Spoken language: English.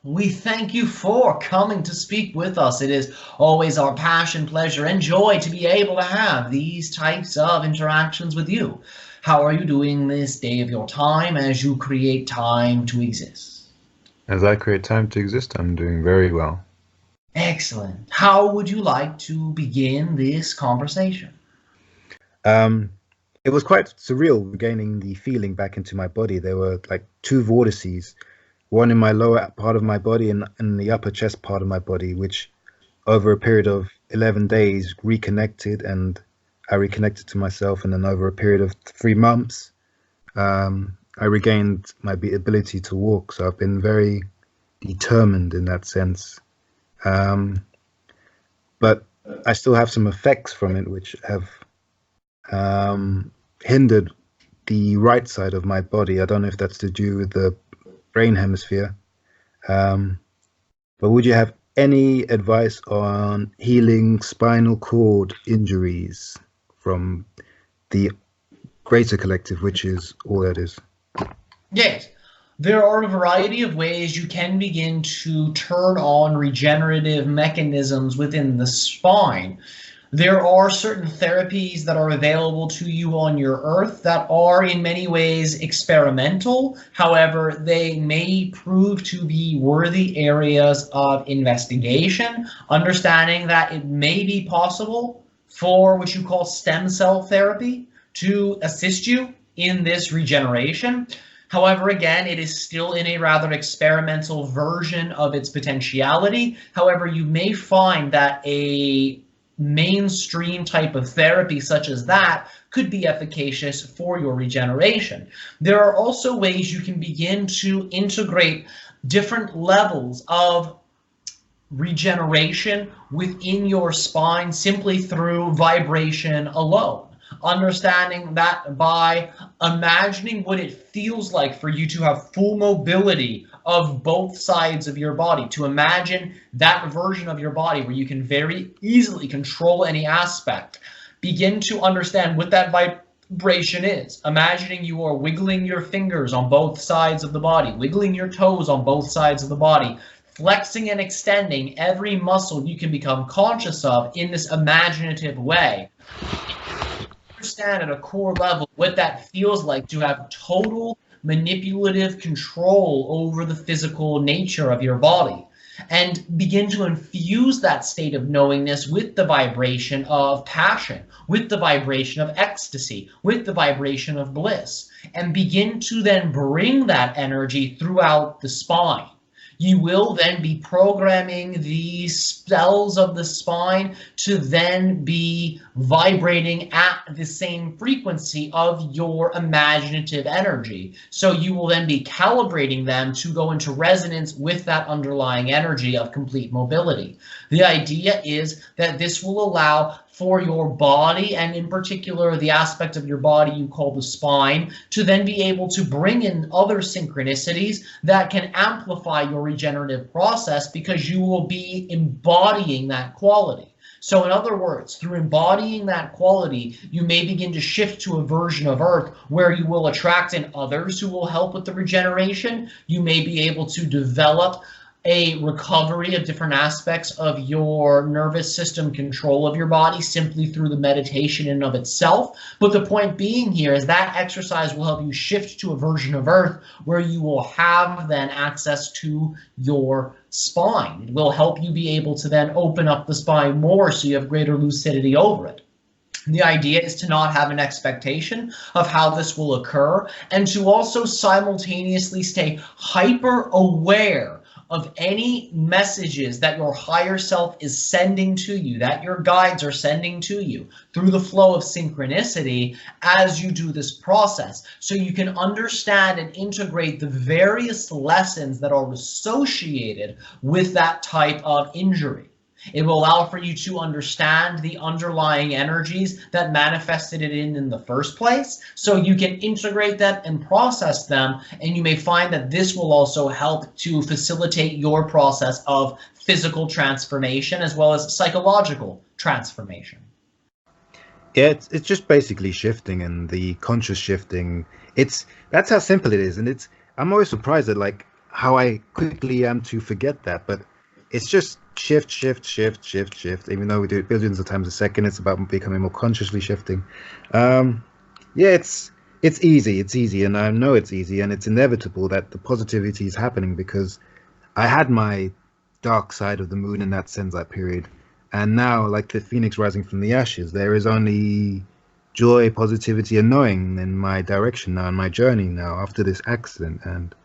We thank you for coming to speak with us. It is always our passion, pleasure, and joy to be able to have these types of interactions with you. How are you doing this day of your time as you create time to exist? As I create time to exist, I'm doing very well. Excellent. How would you like to begin this conversation? Um, it was quite surreal regaining the feeling back into my body. There were like two vortices, one in my lower part of my body and in the upper chest part of my body, which over a period of 11 days reconnected, and I reconnected to myself. And then over a period of 3 months, I regained my ability to walk. So I've been very determined in that sense. Um, but I still have some effects from it, which have hindered the right side of my body. I don't know if that's to do with the brain hemisphere. Um, but would you have any advice on healing spinal cord injuries from the greater collective, which is all that is? Yes. There are a variety of ways you can begin to turn on regenerative mechanisms within the spine. There are certain therapies that are available to you on your earth that are in many ways experimental. However, they may prove to be worthy areas of investigation, understanding that it may be possible for what you call stem cell therapy to assist you in this regeneration. However, again, it is still in a rather experimental version of its potentiality. However, you may find that a mainstream type of therapy such as that could be efficacious for your regeneration. There are also ways you can begin to integrate different levels of regeneration within your spine simply through vibration alone. Understanding that by imagining what it feels like for you to have full mobility of both sides of your body, to imagine that version of your body where you can very easily control any aspect, begin to understand what that vibration is. Imagining you are wiggling your fingers on both sides of the body, wiggling your toes on both sides of the body, flexing and extending every muscle you can become conscious of in this imaginative way. Understand at a core level what that feels like to have total manipulative control over the physical nature of your body, and begin to infuse that state of knowingness with the vibration of passion, with the vibration of ecstasy, with the vibration of bliss, and begin to then bring that energy throughout the spine. You will then be programming the cells of the spine to then be vibrating at the same frequency of your imaginative energy. So you will then be calibrating them to go into resonance with that underlying energy of complete mobility. The idea is that this will allow for your body, and in particular the aspect of your body you call the spine, to then be able to bring in other synchronicities that can amplify your regenerative process, because you will be embodying that quality. So in other words, through embodying that quality, you may begin to shift to a version of Earth where you will attract in others who will help with the regeneration. You may be able to develop a recovery of different aspects of your nervous system control of your body simply through the meditation in and of itself. But the point being here is that exercise will help you shift to a version of Earth where you will have then access to your spine. It will help you be able to then open up the spine more so you have greater lucidity over it. The idea is to not have an expectation of how this will occur, and to also simultaneously stay hyper aware of any messages that your higher self is sending to you, that your guides are sending to you through the flow of synchronicity as you do this process, so you can understand and integrate the various lessons that are associated with that type of injury. It will allow for you to understand the underlying energies that manifested it in the first place, so you can integrate them and process them, and you may find that this will also help to facilitate your process of physical transformation as well as psychological transformation. Yeah, it's just basically shifting and the conscious shifting. It's That's how simple it is, and I'm always surprised at like how I quickly am to forget that. But it's just shift, shift, shift, shift, shift. Even though we do it billions of times a second, it's about becoming more consciously shifting. Yeah, it's easy. It's easy, and I know it's easy, and it's inevitable that the positivity is happening because I had my dark side of the moon in that Senzai period, and now, like the phoenix rising from the ashes, there is only joy, positivity, and knowing in my direction now, in my journey now after this accident, and